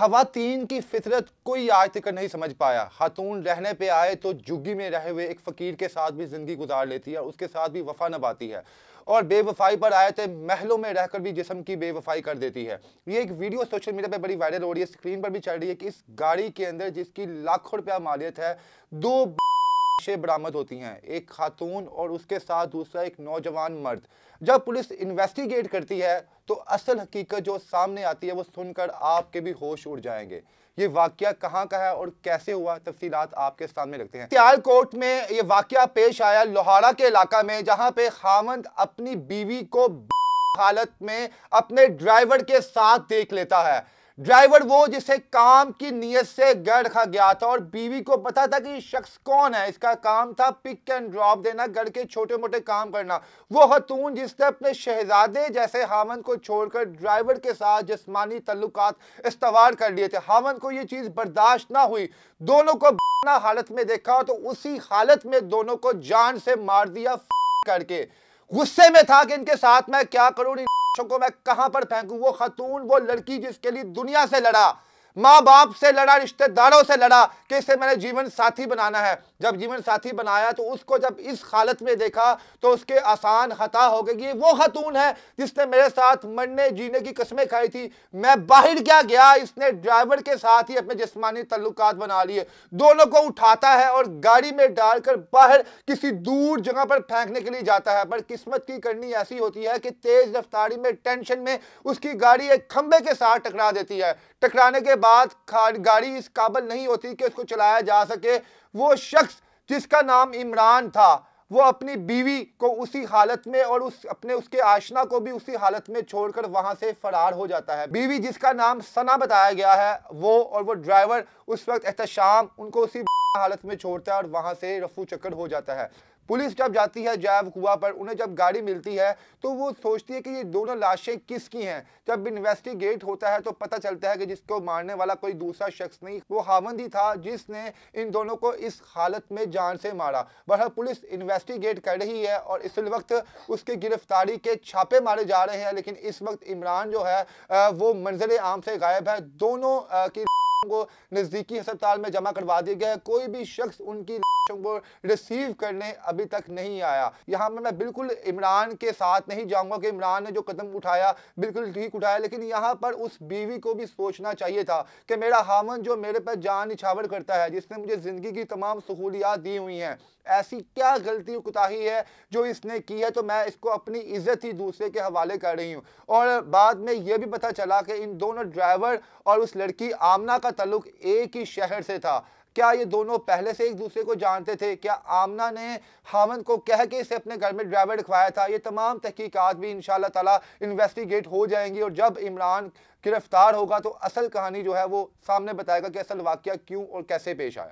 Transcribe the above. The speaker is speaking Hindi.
खवातीन की फितरत कोई आज तक नहीं समझ पाया। खातून रहने पे आए तो जुग्गी में रहे हुए एक फ़कीर के साथ भी ज़िंदगी गुजार लेती है, उसके साथ भी वफ़ा निभाती है, और बेवफाई पर आए थे महलों में रहकर भी जिस्म की बेवफाई कर देती है। ये एक वीडियो सोशल मीडिया पे बड़ी वायरल हो रही है, स्क्रीन पर भी चल रही है कि इस गाड़ी के अंदर जिसकी लाखों रुपया मालियत है, दो बरामद होती हैं, एक खातून और उसके साथ दूसरा एक नौजवान मर्द। जब पुलिस इन्वेस्टिगेट करती है तो असल हकीकत जो सामने आती है वो सुनकर आपके भी होश उड़ जाएंगे। ये वाकया कहाँ का है और कैसे हुआ, तफसीलात आपके सामने रखते हैं। सियालकोट में ये वाकया पेश आया लोहाड़ा के इलाका में, जहां पे खामंद अपनी बीवी को हालत में अपने ड्राइवर के साथ देख लेता है। ड्राइवर वो जिसे काम की नीयत से गढ़ खा गया था और बीवी को पता था कि शख्स कौन है। इसका काम था पिक एंड ड्रॉप देना, घर के छोटे मोटे काम करना। वो खतून जिसने अपने शहजादे जैसे हामन को छोड़कर ड्राइवर के साथ जिस्मानी तल्लुकात इस्तवार कर लिए थे। हामन को ये चीज बर्दाश्त ना हुई, दोनों को हालत में देखा तो उसी हालत में दोनों को जान से मार दिया करके। गुस्से में था कि इनके साथ मैं क्या करूं, को मैं कहां पर फेंकूं। वो खतून, वो लड़की जिसके लिए दुनिया से लड़ा, माँ बाप से लड़ा, रिश्तेदारों से लड़ा कि इसे मैंने जीवन साथी बनाना है। जब जीवन साथी बनाया तो उसको जब इस हालत में देखा तो उसके आसान खता हो गई। ये वो खतून है जिसने मेरे साथ मरने जीने की कसमें खाई थी। मैं बाहर क्या गया, इसने ड्राइवर के साथ ही अपने जिस्मानी तल्लुकात बना लिए। दोनों को उठाता है और गाड़ी में डालकर बाहर किसी दूर जगह पर फेंकने के लिए जाता है। पर किस्मत की करनी ऐसी होती है कि तेज रफ्तारी में, टेंशन में उसकी गाड़ी एक खंबे के साथ टकरा देती है। टकराने के बाद गाड़ी इस काबिल नहीं होती कि उसको चलाया जा सके। वो शख्स जिसका नाम इमरान था, वो अपनी बीवी को उसी हालत में और उसके आशना को भी उसी हालत में छोड़कर वहां से फरार हो जाता है। बीवी जिसका नाम सना बताया गया है, वो ड्राइवर उस वक्त एहतशाम उनको उसी हालत में छोड़ता है और वहां से रफू चक्कर हो जाता है। पुलिस जब जाती है जैव कुआं पर, उन्हें जब गाड़ी मिलती है तो वो सोचती है कि ये दोनों लाशें किसकी हैं। जब इन्वेस्टिगेट होता है तो पता चलता है कि जिसको मारने वाला कोई दूसरा शख्स नहीं, वो हामंद ही था जिसने इन दोनों को इस हालत में जान से मारा। बहरहाल पुलिस इन्वेस्टिगेट कर रही है और इस वक्त उसकी गिरफ्तारी के छापे मारे जा रहे हैं। लेकिन इस वक्त इमरान जो है वो मंजर आम से गायब है। दोनों की को नजदीकी अस्पताल में जमा करवा दिया गया है। कोई भी शख्स उनकी को रिसीव करने अभी तक नहीं आया। यहाँ में मैं बिल्कुल इमरान के साथ नहीं जाऊंगा कि इमरान ने जो कदम उठाया बिल्कुल ठीक उठाया, लेकिन यहाँ पर उस बीवी को भी सोचना चाहिए था कि मेरा हामन जो मेरे पर जान निछावर करता है, जिसने मुझे जिंदगी की तमाम सहूलियात दी हुई हैं, ऐसी क्या गलती कोताही है जो इसने की है, तो मैं इसको अपनी इज्जत ही दूसरे के हवाले कर रही हूँ। और बाद में यह भी पता चला कि इन दोनों ड्राइवर और उस लड़की आमना का ताल्लुक एक ही शहर से था। क्या ये दोनों पहले से एक दूसरे को जानते थे? क्या आमना ने हामन को कह के इसे अपने घर में ड्राइवर रखवाया था? ये तमाम तहकीकात भी इंशाल्लाह ताला इन्वेस्टिगेट हो जाएंगी और जब इमरान गिरफ्तार होगा तो असल कहानी जो है वो सामने बताएगा कि असल वाकया क्यों और कैसे पेश आया।